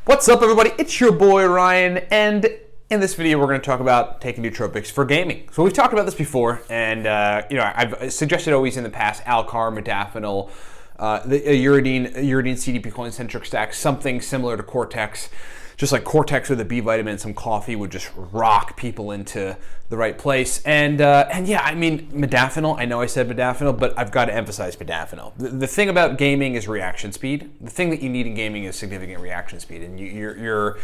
What's up, everybody? It's your boy Ryan, and in this video we're going to talk about taking nootropics for gaming. So we've talked about this before, and I've suggested always in the past ALCAR, modafinil, the uridine CDP choline-centric stack, something similar to Cortex. Just like Cortex with a B vitamin and some coffee would just rock people into the right place. And yeah, I mean, modafinil, I know I said modafinil, but I've got to emphasize modafinil. The thing about gaming is reaction speed. The thing that you need in gaming is significant reaction speed. And you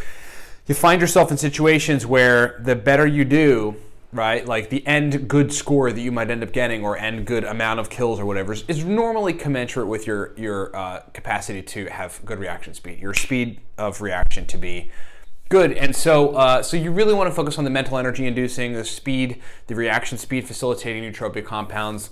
find yourself in situations where the better you do, right, like the end good score that you might end up getting or end good amount of kills or whatever is normally commensurate with your capacity to have good reaction speed, your speed of reaction to be good. And so you really want to focus on the mental energy inducing, the speed, the reaction speed facilitating nootropic compounds,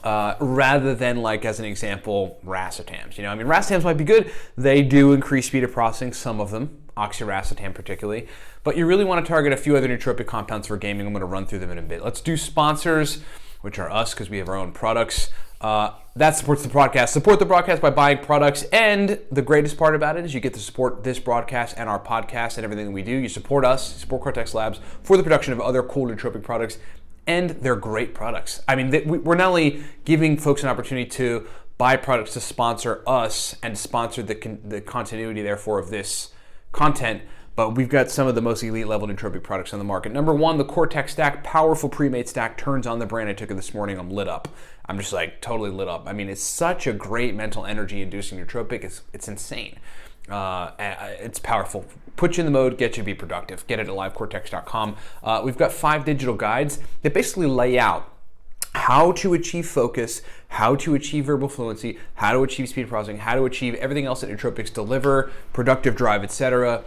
rather than, like, as an example, racetams. You know, I mean, racetams might be good. They do increase speed of processing, some of them, OXIRACETAM particularly, but you really want to target a few other nootropic compounds for gaming. I'm going to run through them in a bit. Let's do sponsors, which are us, because we have our own products. That supports the broadcast. Support the broadcast by buying products, and the greatest part about it is you get to support this broadcast and our podcast and everything that we do. You support us, support Cortex Labs for the production of other cool nootropic products, and they're great products. I mean, we're not only giving folks an opportunity to buy products to sponsor us and sponsor the continuity, therefore, of this content, but we've got some of the most elite level nootropic products on the market. Number one, the Cortex stack, powerful pre-made stack, turns on the brain. I took it this morning. I'm lit up. I'm just like totally lit up. I mean, it's such a great mental energy inducing nootropic. It's insane. It's powerful. Put you in the mode, get you to be productive. Get it at livecortex.com. We've got 5 digital guides that basically lay out how to achieve focus, how to achieve verbal fluency, how to achieve speed processing, how to achieve everything else that nootropics deliver, productive drive, etc.,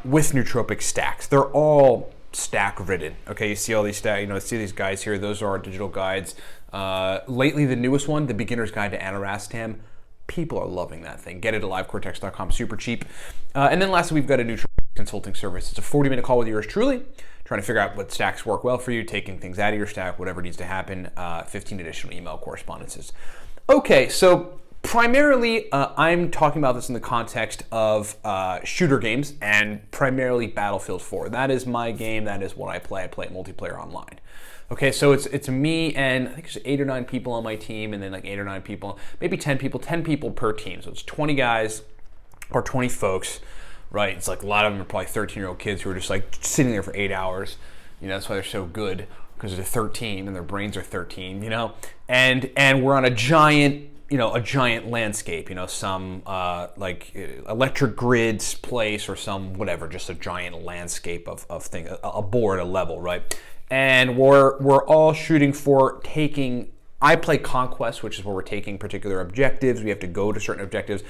with nootropic stacks. They're all stack ridden. Okay, you see all these see these guides here. Those are our digital guides. Lately, the newest one, the Beginner's Guide to ALCAR. People are loving that thing. Get it at livecortex.com, super cheap. And then lastly, we've got a nootropic consulting service. It's a 40-minute call with yours truly, trying to figure out what stacks work well for you, taking things out of your stack, whatever needs to happen, 15 additional email correspondences. Okay, so primarily I'm talking about this in the context of shooter games and primarily Battlefield 4. That is my game. That is what I play. I play multiplayer online. Okay, so it's me and I think there's 8 or 9 people on my team, and then like 8 or 9 people, maybe 10 people per team. So it's 20 guys or 20 folks, right? It's like a lot of them are probably 13-year-old kids who are just like sitting there for 8 hours. You know, that's why they're so good, because they're 13 and their brains are 13, you know? And we're on a giant landscape, you know, some like electric grids place or some whatever, just a giant landscape of things, a board, a level, right? And we're all shooting for taking, I play Conquest, which is where we're taking particular objectives. We have to go to certain objectives,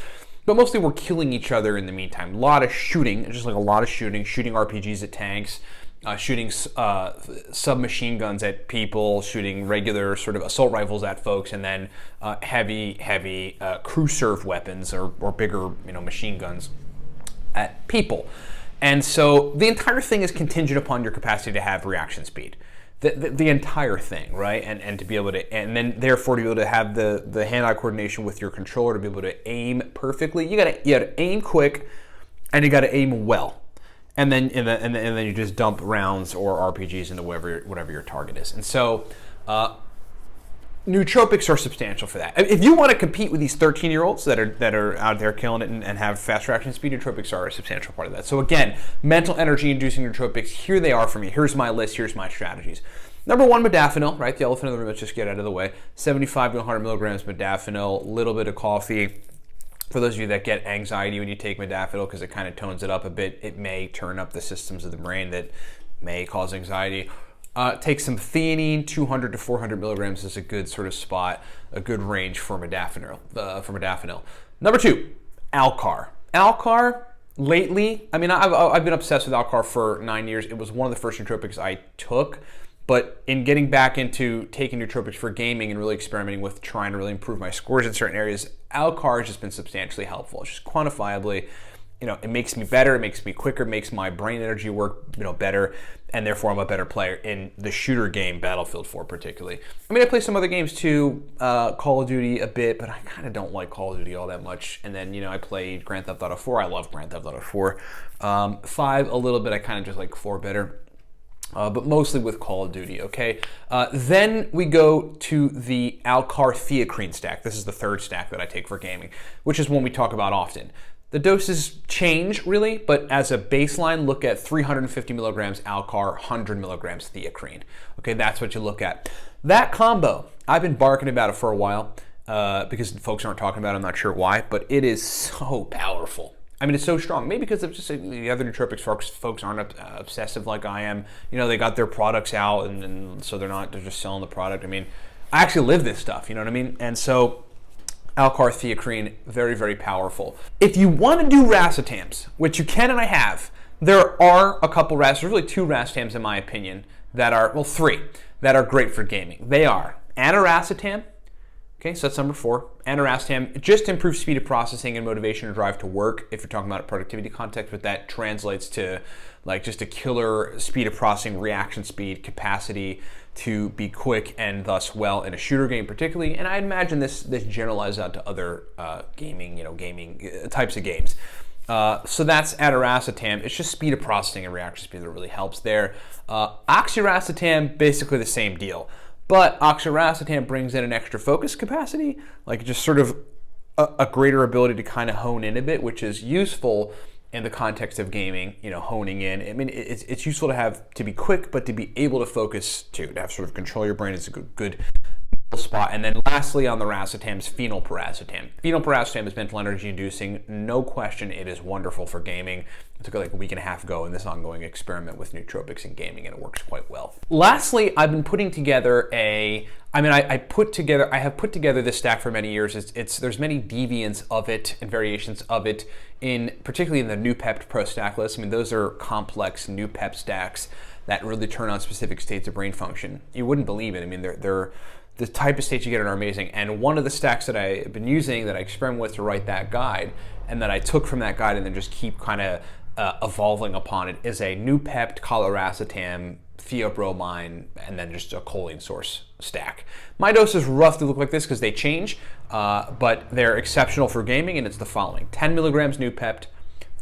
but mostly we're killing each other in the meantime. A lot of shooting, just like a lot of shooting RPGs at tanks, shooting submachine guns at people, shooting regular sort of assault rifles at folks, and then heavy crew serve weapons or bigger, you know, machine guns at people. And so the entire thing is contingent upon your capacity to have reaction speed. The entire thing, right? And to be able to, and then therefore to be able to have the hand-eye coordination with your controller to be able to aim perfectly. You gotta aim quick, and you gotta aim well. And then you just dump rounds or RPGs into whatever your target is. And so nootropics are substantial for that. If you want to compete with these 13-year-olds that are out there killing it and have fast reaction speed, nootropics are a substantial part of that. So again, mental energy inducing nootropics, here they are for me. Here's my list, here's my strategies. Number one, modafinil, right? The elephant in the room, let's just get out of the way. 75 to 100 milligrams modafinil, a little bit of coffee. For those of you that get anxiety when you take modafinil, because it kind of tones it up a bit, it may turn up the systems of the brain that may cause anxiety. Take some theanine, 200 to 400 milligrams is a good sort of spot, a good range for modafinil. Number 2, ALCAR. ALCAR, lately, I mean, I've been obsessed with ALCAR for 9 years. It was one of the first nootropics I took, but in getting back into taking nootropics for gaming and really experimenting with trying to really improve my scores in certain areas, ALCAR has just been substantially helpful. It's just quantifiably it makes me better, it makes me quicker, it makes my brain energy work, better, and therefore I'm a better player in the shooter game, Battlefield 4 particularly. I mean, I play some other games too, Call of Duty a bit, but I kind of don't like Call of Duty all that much. And then, I played Grand Theft Auto 4. I love Grand Theft Auto 4. 5 a little bit. I kind of just like 4 better. But mostly with Call of Duty, okay? Then we go to the ALCAR THEACRINE stack. This is the third stack that I take for gaming, which is one we talk about often. The doses change, really, but as a baseline, look at 350 milligrams ALCAR, 100 milligrams THEACRINE. Okay, that's what you look at. That combo, I've been barking about it for a while because folks aren't talking about it, I'm not sure why, but it is so powerful. I mean, it's so strong. Maybe because of just the other nootropics folks aren't obsessive like I am. They got their products out, and so they're just selling the product. I mean, I actually live this stuff, you know what I mean? And so ALCAR THEACRINE, very, very powerful. If you want to do racetams, which you can and I have, there are a couple there's really 2 racetams in my opinion that are, 3, that are great for gaming. They are ANTARACETAM. Okay, so that's number 4. ANTARACETAM just improves speed of processing and motivation and drive to work if you're talking about a productivity context, but that translates to like just a killer speed of processing, reaction speed, capacity to be quick and thus well in a shooter game particularly. And I imagine this generalizes out to other gaming types of games. So that's ANTARACETAM. It's just speed of processing and reaction speed that really helps there. OXIRACETAM, basically the same deal. But OXIRACETAM brings in an extra focus capacity, like just sort of a greater ability to kind of hone in a bit, which is useful in the context of gaming, honing in. I mean, it's useful to be quick, but to be able to focus too, to have sort of control your brain is a good spot. And then lastly on the racetams, PHENYLPIRACETAM. PHENYLPIRACETAM is mental energy inducing. No question, it is wonderful for gaming. It took like a week and a half ago in this ongoing experiment with nootropics and gaming, and it works quite well. Lastly, I've been putting together I have put together this stack for many years. There's many deviants of it and variations of it, particularly in the NooPep Pro stack list. I mean, those are complex NooPep stacks that really turn on specific states of brain function. You wouldn't believe it. I mean, they're the type of states you get are amazing. And one of the stacks that I've been using, that I experiment with to write that guide, and that I took from that guide and then just keep kind of evolving upon it, is a NooPep, COLORACETAM, theobromine, and then just a choline source stack. My doses roughly look like this because they change, but they're exceptional for gaming, and it's the following: 10 milligrams NooPep,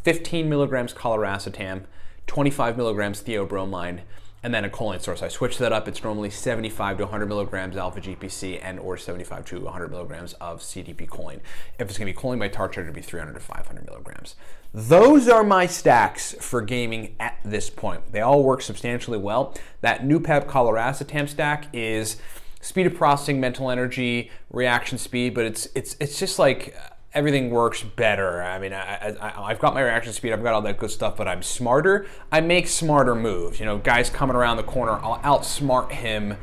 15 milligrams COLORACETAM, 25 milligrams theobromine, and then a choline source. I switch that up. It's normally 75 to 100 milligrams alpha GPC and or 75 to 100 milligrams of CDP choline. If it's gonna be choline by TART, it'll be 300 to 500 milligrams. Those are my stacks for gaming at this point. They all work substantially well. That NooPep COLORACETAM stack is speed of processing, mental energy, reaction speed, but it's just like everything works better. I mean, I've got my reaction speed, I've got all that good stuff, but I'm smarter. I make smarter moves. Guys coming around the corner, I'll outsmart him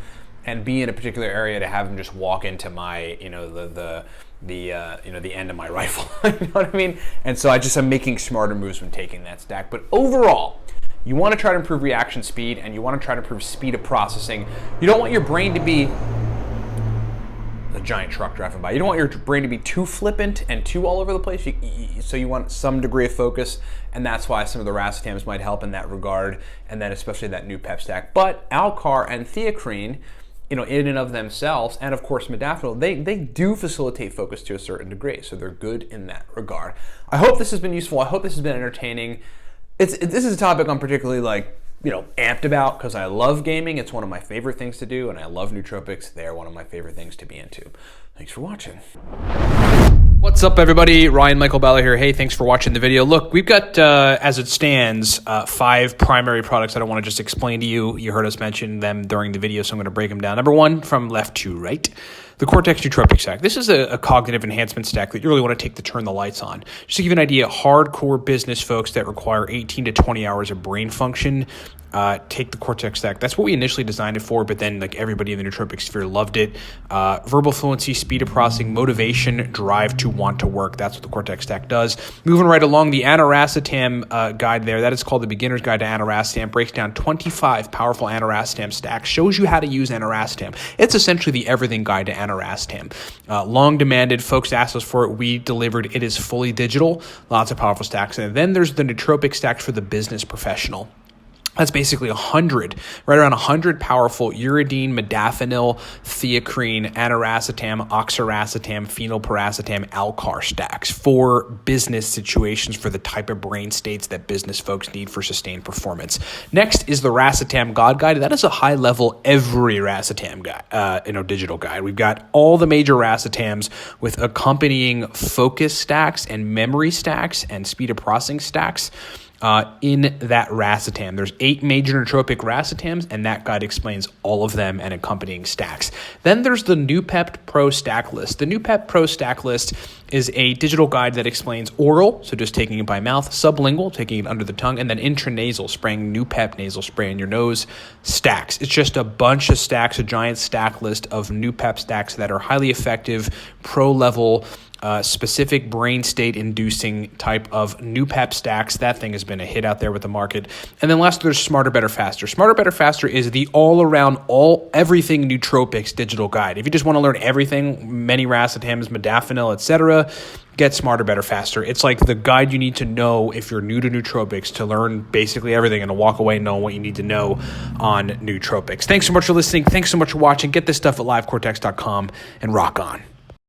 and be in a particular area to have him just walk into my, the end of my rifle. You know what I mean? And so I'm making smarter moves when taking that stack. But overall, you want to try to improve reaction speed, and you want to try to improve speed of processing. You don't want your brain to be a giant truck driving by. You don't want your brain to be too flippant and too all over the place. So you want some degree of focus, and that's why some of the racetams might help in that regard, and then especially that NooPep stack. But ALCAR and THEACRINE, in and of themselves, and of course modafinil, they do facilitate focus to a certain degree, so they're good in that regard. I hope this has been useful. I hope this has been entertaining. This is a topic I'm particularly amped about because I love gaming. It's one of my favorite things to do, and I love nootropics. They're one of my favorite things to be into. Thanks for watching. What's up, everybody? Ryan Michael Balla here. Hey, thanks for watching the video. Look, we've got, as it stands, 5 primary products that I want to just explain to you. You heard us mention them during the video, so I'm going to break them down. Number 1, from left to right, the Cortex Nootropic stack. This is a cognitive enhancement stack that you really want to take to turn the lights on. Just to give you an idea, hardcore business folks that require 18 to 20 hours of brain function, take the Cortex stack. That's what we initially designed it for, but then everybody in the nootropic sphere loved it. Verbal fluency, speed of processing, motivation, drive to want to work. That's what the Cortex stack does. Moving right along, the ANTARACETAM guide there, that is called the Beginner's Guide to ANTARACETAM, breaks down 25 powerful ANTARACETAM stacks, shows you how to use ANTARACETAM. It's essentially the everything guide to ANORACETAM. Long demanded, folks asked us for it. We delivered. It is fully digital, lots of powerful stacks. And then there's the nootropic stacks for the business professional. That's basically 100, right around 100 powerful uridine, modafinil, THEACRINE, ANORACETAM, OXIRACETAM, PHENYLPIRACETAM, ALCAR stacks for business situations, for the type of brain states that business folks need for sustained performance. Next is the Racetam God Guide. That is a high-level every Racetam guide, digital guide. We've got all the major Racetams with accompanying focus stacks and memory stacks and speed of processing stacks. In that Racetam. There's 8 major nootropic Racetams, and that guide explains all of them and accompanying stacks. Then there's the NooPep Pro Stack List. The NooPep Pro Stack List is a digital guide that explains oral, so just taking it by mouth, sublingual, taking it under the tongue, and then intranasal, spraying NooPep nasal spray in your nose, stacks. It's just a bunch of stacks, a giant stack list of NooPep stacks that are highly effective, pro-level, specific brain state inducing type of NooPep stacks. That thing has been a hit out there with the market. And then last, there's Smarter, Better, Faster. Smarter, Better, Faster is the all-around, everything nootropics digital guide. If you just want to learn everything, many Racetams, modafinil, etc., get Smarter, Better, Faster. It's like the guide you need to know if you're new to nootropics, to learn basically everything and to walk away knowing what you need to know on nootropics. Thanks so much for listening. Thanks so much for watching. Get this stuff at livecortex.com and rock on.